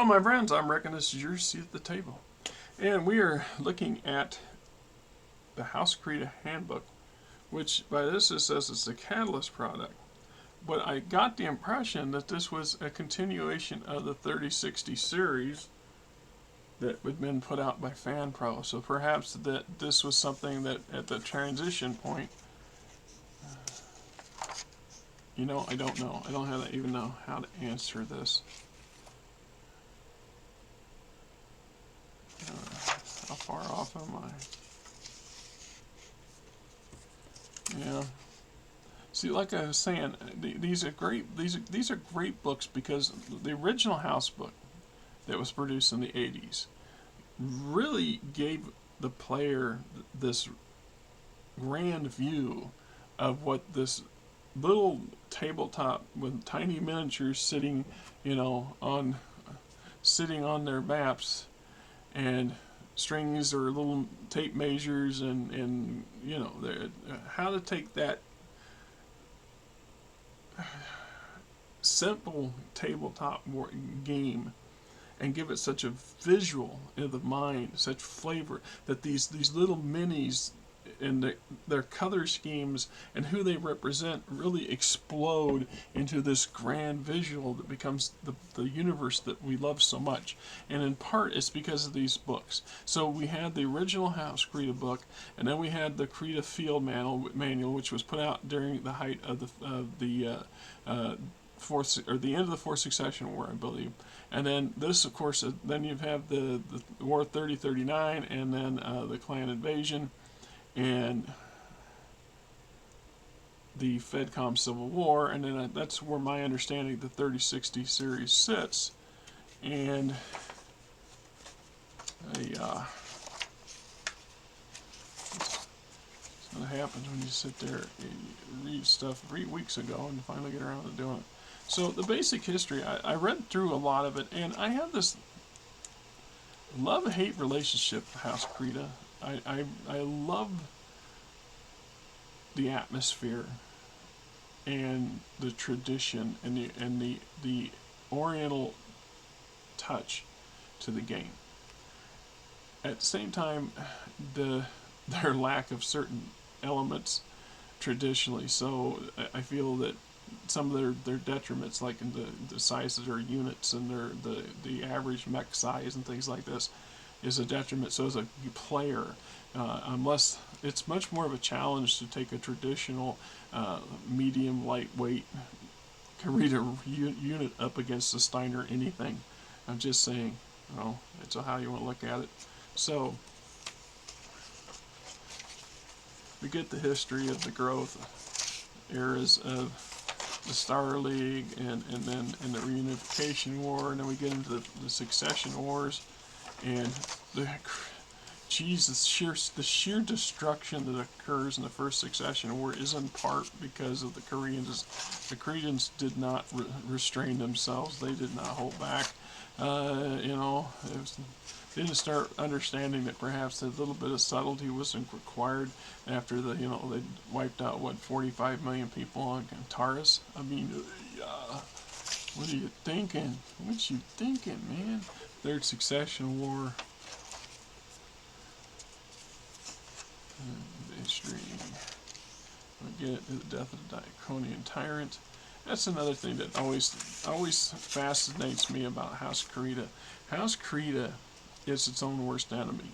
Hello my friends, I'm Rick and this is your seat at the table. And we are looking at the House Kurita Handbook, which by this it says it's a Catalyst product. But I got the impression that this was a continuation of the 3060 series that had been put out by FanPro. So perhaps that this was something that at the transition point, I don't know. I don't even know how to answer this. How far off am I? Yeah. See, like I was saying, these are great. These are great books because the original House book that was produced in the 80s really gave the player this grand view of what this little tabletop with tiny miniatures sitting, sitting on their maps, and strings or little tape measures and how to take that simple tabletop game and give it such a visual in the mind, such flavor, that these little minis and their color schemes and who they represent really explode into this grand visual that becomes the universe that we love so much. And in part it's because of these books. So we had the original House Kurita book, and then we had the Kurita Field manual, which was put out during the height of the fourth, or the end of the Fourth Succession War, I believe. And then this, of course, then you have the War 3039, and then the Clan Invasion, and the FedCom Civil War, and then that's where my understanding of the 3060 series sits. And that's what happens when you sit there and read stuff 3 weeks ago and finally get around to doing it. So the basic history, I read through a lot of it, and I have this love-hate relationship with House Kurita. I love the atmosphere and the tradition and the oriental touch to the game. At the same time, their lack of certain elements traditionally. So I feel that some of their detriments, like in the size of their units and the average mech size and things like this, is a detriment. So as a player, unless it's much more of a challenge to take a traditional medium lightweight Kurita unit up against a Steiner anything. I'm just saying, it's how you want to look at it. So we get the history of the growth eras of the Star League, and then in the Reunification War, and then we get into the Succession Wars, and the sheer destruction that occurs in the first Succession War is in part because of the Koreans. The Koreans did not restrain themselves; they did not hold back. They didn't start understanding that perhaps a little bit of subtlety wasn't required after they wiped out 45 million people on Taurus. I mean, what are you thinking? What you thinking, man? Third Succession War. History. We get to the death of the Diaconian tyrant. That's another thing that always fascinates me about House Kurita. House Kurita is its own worst enemy.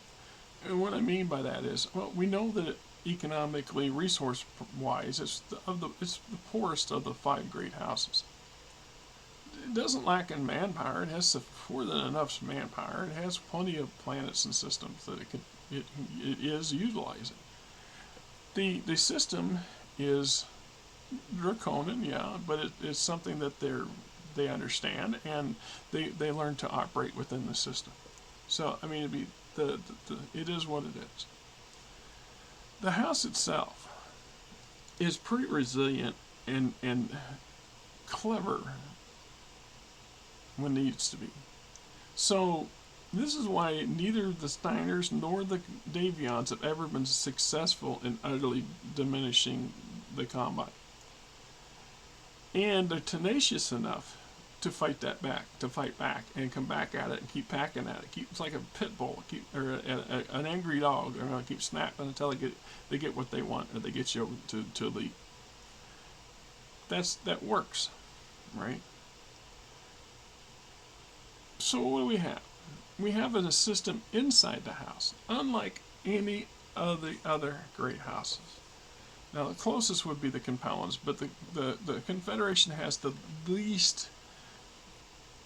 And what I mean by that is, well, we know that economically, resource-wise, it's the poorest of the 5 great houses. It doesn't lack in manpower. It has more than enough manpower. It has plenty of planets and systems that it is utilizing. The system is draconian, yeah, but it's something that they understand, and they learn to operate within the system. So I mean, it is what it is. The house itself is pretty resilient and clever when needs to be. So this is why neither the Steiners nor the Davions have ever been successful in utterly diminishing the Combine. And they're tenacious enough to fight back, and come back at it and keep packing at it. It's like a pit bull, or an angry dog. They're going to keep snapping until they get what they want, or they get you to leave. That works, right? So what do we have? We have a system inside the house, unlike any of the other great houses. Now, the closest would be the Capellans, but the Confederation has the least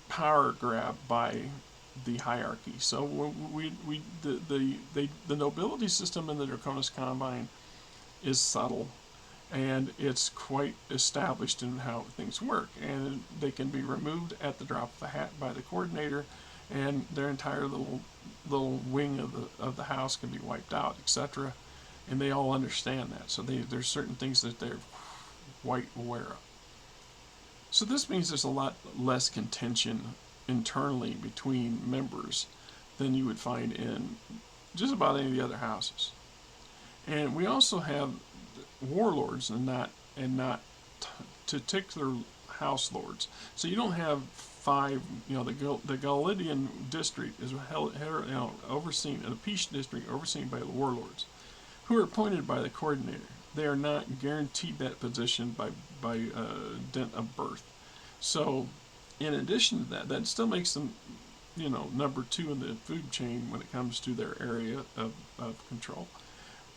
power grab by the hierarchy. So the nobility system in the Draconis Combine is subtle, and it's quite established in how things work, and they can be removed at the drop of a hat by the coordinator, and their entire little wing of the house can be wiped out, etc. And they all understand that. So there's certain things that they're quite aware of. So this means there's a lot less contention internally between members than you would find in just about any of the other houses. And we also have warlords and not particular house lords. So you don't have five. The Gaulidian district is overseen, and the Peace district overseen by the warlords, who are appointed by the coordinator. They are not guaranteed that position by dint of birth. So, in addition to that, that still makes them, number 2 in the food chain when it comes to their area of control.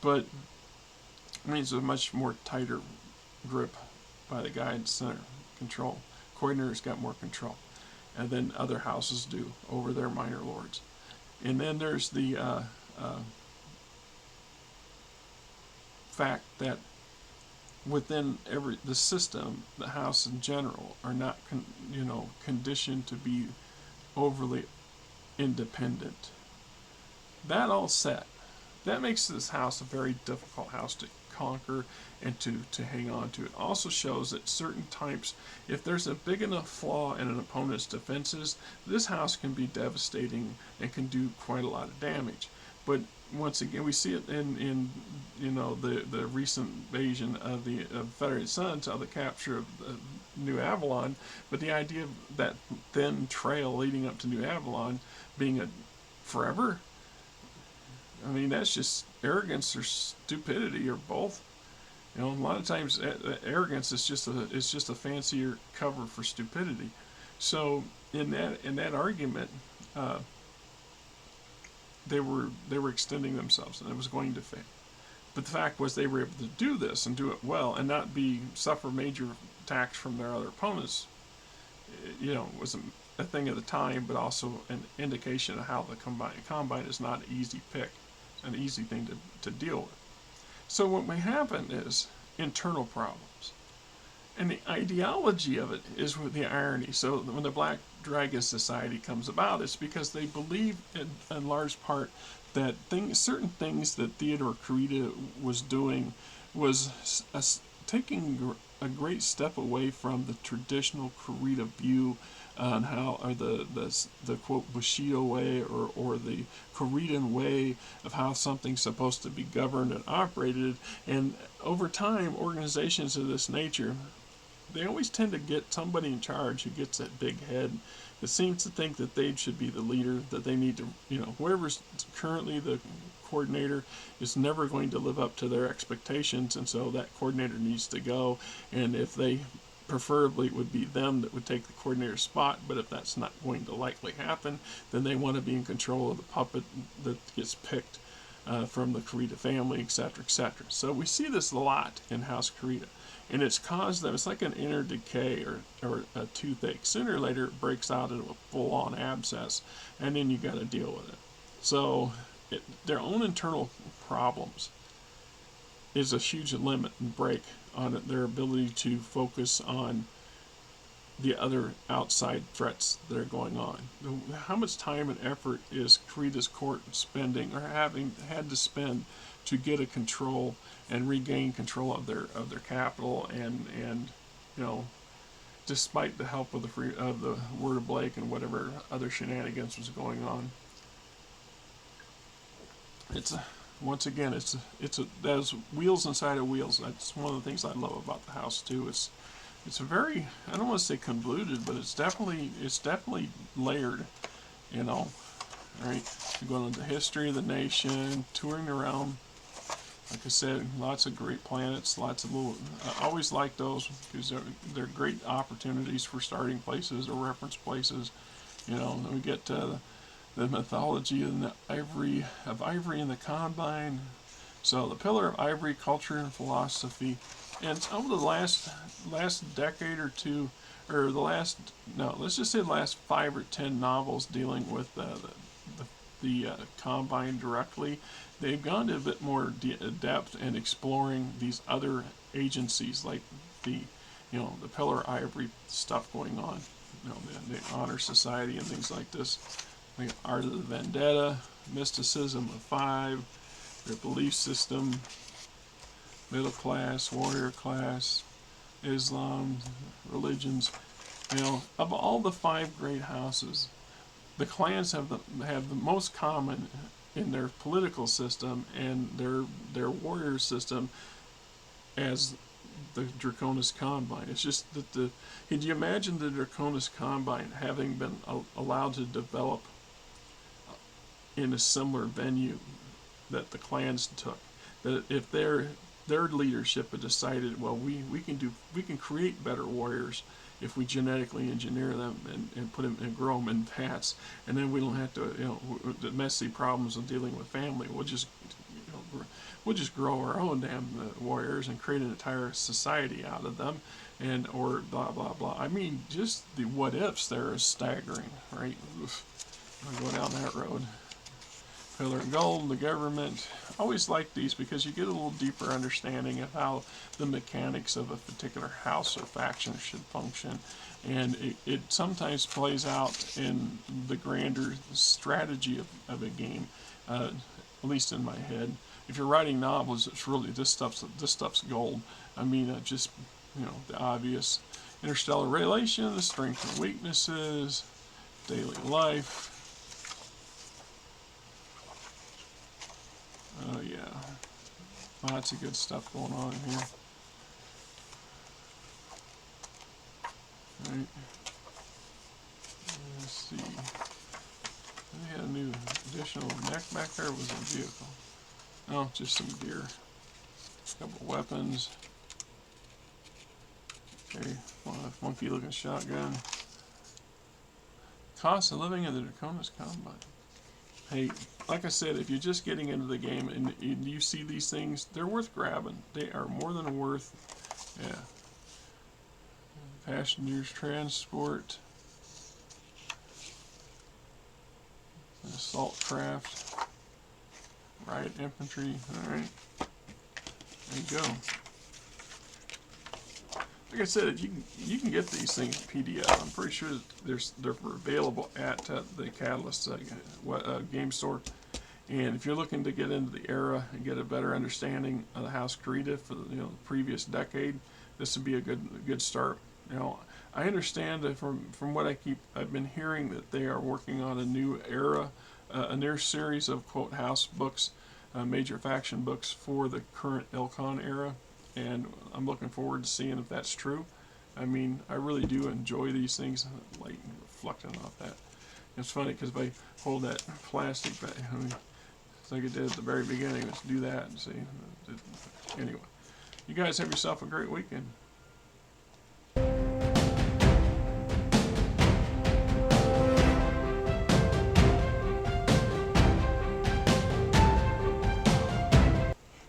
But it means a much more tighter grip by the guy in center control. Coordinator's got more control, and then other houses do over their minor lords. And then there's the fact that within the system, the house in general are not conditioned to be overly independent. That all set, that makes this house a very difficult house to conquer and to hang on to. It also shows that certain types, if there's a big enough flaw in an opponent's defenses, this house can be devastating and can do quite a lot of damage. But once again, we see it in the recent invasion of the Federated Sun until the capture of New Avalon. But the idea of that thin trail leading up to New Avalon being a forever, I mean, that's just arrogance or stupidity or both. A lot of times arrogance is just a fancier cover for stupidity. So in that argument, they were extending themselves, and it was going to fail. But the fact was, they were able to do this and do it well, and not suffer major attacks from their other opponents. Was a thing of the time, but also an indication of how the combine is not an easy pick, an easy thing to deal with. So what may happen is internal problems. And the ideology of it is with the irony. So when the Black Dragon Society comes about, it's because they believe in large part that certain things that Theodore Kurita was doing was taking a great step away from the traditional Kurita view on how, or the quote Bushido way, or the Kuritan way of how something's supposed to be governed and operated. And over time, organizations of this nature, they always tend to get somebody in charge who gets that big head that seems to think that they should be the leader, that they need to, whoever's currently the coordinator is never going to live up to their expectations, and so that coordinator needs to go. And if they, preferably, it would be them that would take the coordinator's spot, but if that's not going to likely happen, then they want to be in control of the puppet that gets picked from the Kurita family, etc., etc. So we see this a lot in House Kurita. And it's caused them, it's like an inner decay or a toothache. Sooner or later it breaks out into a full-on abscess, and then you got to deal with it. So their own internal problems is a huge limit and break on their ability to focus on the other outside threats that are going on. How much time and effort is Kurita's court spending, or having had to spend, to get a control and regain control of their capital, and despite the help of the Word of Blake and whatever other shenanigans was going on. Once again, there's wheels inside of wheels. That's one of the things I love about the house too. it's a very, I don't want to say convoluted, but it's definitely layered, you know. All right, you're going into the history of the nation, touring around. Like I said, lots of great planets, lots of little. I always like those because they're great opportunities for starting places or reference places. You know, then we get the mythology of the ivory in the Combine. So the Pillar of Ivory, culture and philosophy, and over the last decade or two, or the last no, let's just say the last 5 or 10 novels dealing with the Combine directly, they've gone to a bit more depth in exploring these other agencies, like the, you know, the Pillar of Ivory stuff going on, you know, the Honor Society and things like this. The Art of the Vendetta, mysticism of five, their belief system, middle class, warrior class, Islam, religions. You know, of all the 5 great houses, the clans have the most common in their political system and their warrior system as the Draconis Combine. It's just that can you imagine the Draconis Combine having been allowed to develop in a similar venue that the clans took? That if their leadership had decided, well, we can create better warriors if we genetically engineer them and put them and grow them in vats, and then we don't have to, you know, the messy problems of dealing with family. We'll just, you know, we'll just grow our own damn warriors and create an entire society out of them, and or blah blah blah. I mean, just the what ifs there is staggering, right? I'll go down that road. Pillar of Gold, the government. I always like these because you get a little deeper understanding of how the mechanics of a particular house or faction should function. And it sometimes plays out in the grander strategy of a game, at least in my head. If you're writing novels, it's really, this stuff's gold. I mean, just, you know, the obvious. Interstellar relations, strengths and weaknesses, daily life. Oh yeah, lots of good stuff going on here. All right. Let's see. They had a new additional neck back there. Was a vehicle? Oh, just some gear. A couple weapons. Okay, funky looking shotgun. Cost of living in the Draconis Combine. Hey, like I said, if you're just getting into the game and you see these things, they're worth grabbing. They are more than worth, yeah. Passengers transport, assault craft, riot infantry. All right, there you go. Like I said, you can get these things PDF. I'm pretty sure they're available at the Catalyst game store. And if you're looking to get into the era and get a better understanding of the House Kurita for the previous decade, this would be a good start. You know, I understand that from what I've been hearing that they are working on a new era, a new series of quote house books, major faction books for the current Ilkhan era. And I'm looking forward to seeing if that's true. I mean, I really do enjoy these things. Light reflecting off that. It's funny because if I hold that plastic back, I mean, it's like I did at the very beginning. Let's do that and see. Anyway, you guys have yourself a great weekend.